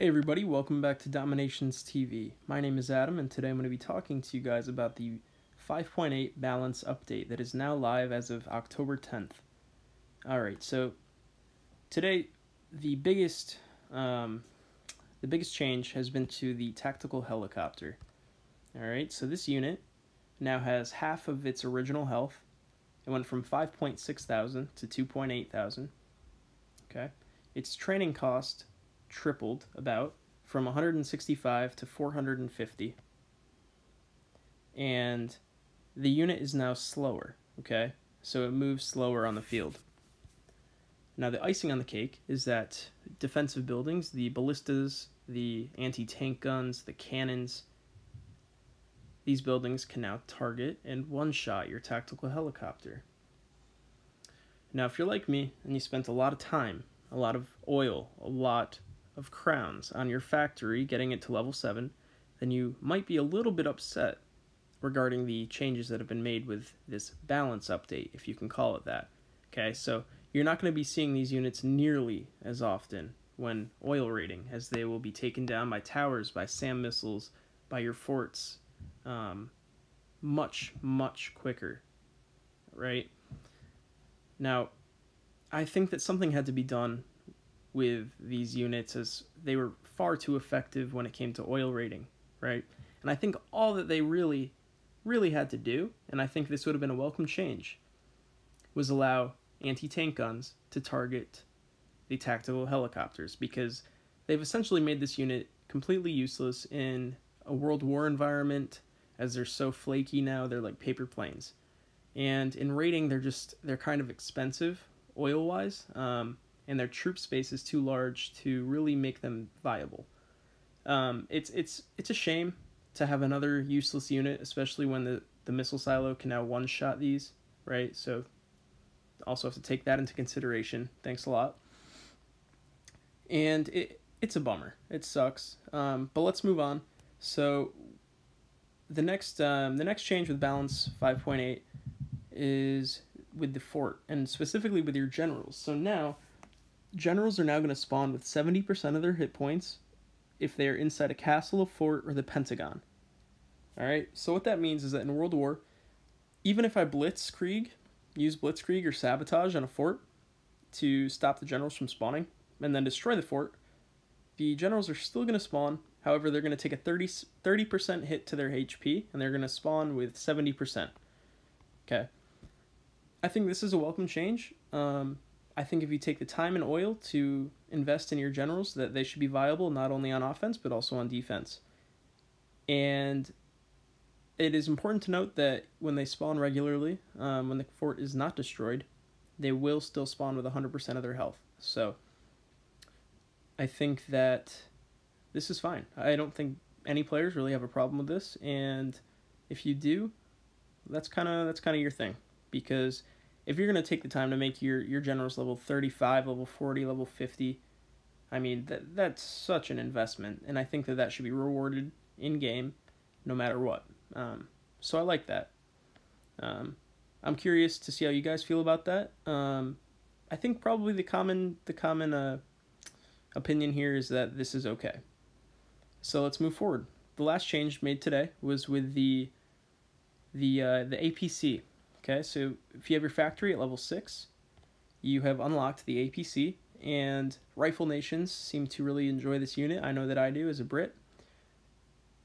Hey everybody, welcome back to DomiNationsTV. My name is Adam, and today I'm going to be talking to you guys about the 5.8 balance update that is now live as of October 10th. Alright, so today the biggest change has been to the tactical helicopter. Alright, so this unit now has half of its original health. It went from 5.6 thousand to 2.8 thousand. Okay, its training cost tripled about from 165 to 450, and the unit is now slower. Okay, so it moves slower on the field. Now the icing on the cake is that defensive buildings, the ballistas, the anti-tank guns, the cannons, these buildings can now target and one-shot your tactical helicopter. Now if you're like me and you spent a lot of time, a lot of oil, a lot of crowns on your factory getting it to level 7, then you might be a little bit upset regarding the changes that have been made with this balance update, if you can call it that. Okay, so you're not going to be seeing these units nearly as often when oil raiding, as they will be taken down by towers, by SAM missiles, by your forts, much quicker, right? Now, I think that something had to be done with these units, as they were far too effective when it came to oil raiding, right? And I think all that they really had to do, and I think this would have been a welcome change, was allow anti-tank guns to target the tactical helicopters, because they've essentially made this unit completely useless in a World War environment, as they're so flaky now. They're like paper planes. And in raiding, they're kind of expensive oil-wise, and their troop space is too large to really make them viable. It's a shame to have another useless unit, especially when the missile silo can now one-shot these, right? So also have to take that into consideration. Thanks a lot. And it's a bummer. It sucks. But let's move on. So the next change with balance 5.8 is with the fort, and specifically with your generals. So now generals are now going to spawn with 70% of their hit points if they are inside a castle, a fort, or the Pentagon. Alright, so what that means is that in World War, even if I use blitzkrieg or sabotage on a fort to stop the generals from spawning, and then destroy the fort, the generals are still going to spawn. However, they're going to take a 30% hit to their HP, and they're going to spawn with 70%. Okay. I think this is a welcome change. I think if you take the time and oil to invest in your generals, that they should be viable not only on offense but also on defense. And it is important to note that when they spawn regularly, when the fort is not destroyed, they will still spawn with 100% of their health. So I think that this is fine. I don't think any players really have a problem with this, and if you do, that's kind of your thing. Because if you're going to take the time to make your generals level 35, level 40, level 50, I mean, that's such an investment, and I think that should be rewarded in-game no matter what. So I like that. I'm curious to see how you guys feel about that. I think probably the common opinion here is that this is okay. So let's move forward. The last change made today was with the APC. Okay, so if you have your factory at level 6, you have unlocked the APC, and Rifle Nations seem to really enjoy this unit. I know that I do as a Brit.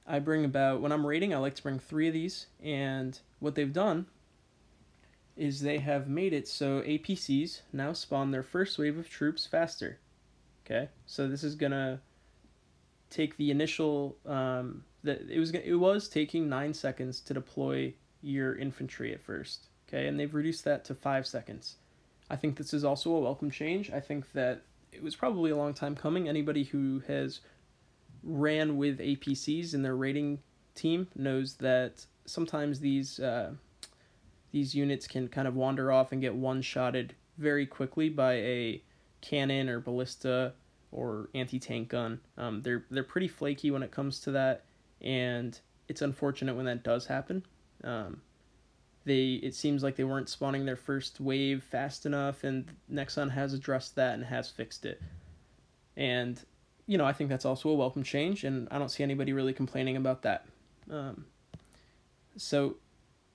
When I'm raiding, I like to bring 3 of these, and what they've done is they have made it so APCs now spawn their first wave of troops faster. Okay, so this is gonna take the initial, it was taking 9 seconds to deploy your infantry at first, okay, and they've reduced that to 5 seconds. I think this is also a welcome change. I think that it was probably a long time coming. Anybody who has ran with APCs in their raiding team knows that sometimes these units can kind of wander off and get one-shotted very quickly by a cannon or ballista or anti-tank gun. They're pretty flaky when it comes to that, and it's unfortunate when that does happen. It seems like they weren't spawning their first wave fast enough, and Nexon has addressed that and has fixed it. And you know, I think that's also a welcome change, and I don't see anybody really complaining about that. So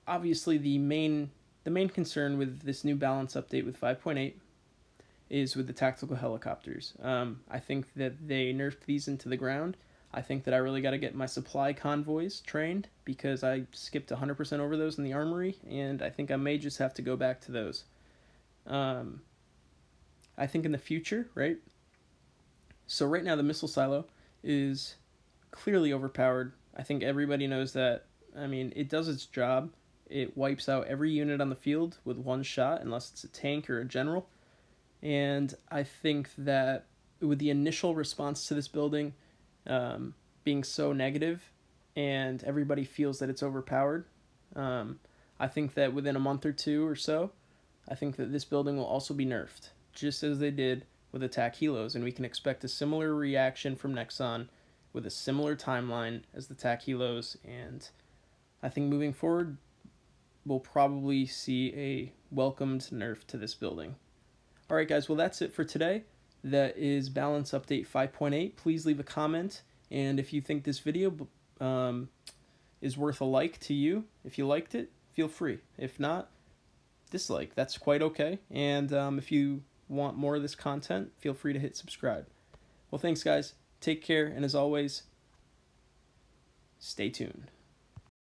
obviously the main concern with this new balance update with 5.8 is with the tactical helicopters. I think that they nerfed these into the ground. I think that I really got to get my supply convoys trained, because I skipped 100% over those in the armory, and I think I may just have to go back to those. I think in the future, right? So right now the missile silo is clearly overpowered. I think everybody knows that. I mean, it does its job. It wipes out every unit on the field with one shot, unless it's a tank or a general. And I think that with the initial response to this building being so negative, and everybody feels that it's overpowered, I think that within a month or two or so, I think that this building will also be nerfed, just as they did with the Tac Helos, and we can expect a similar reaction from Nexon with a similar timeline as the Tac Helos, and I think moving forward, we'll probably see a welcomed nerf to this building. Alright guys, well that's it for today. That is Balance Update 5.8. Please leave a comment, and if you think this video is worth a like to you, if you liked it, feel free. If not, dislike. That's quite okay. And if you want more of this content, feel free to hit subscribe. Well, thanks guys. Take care, and as always, stay tuned.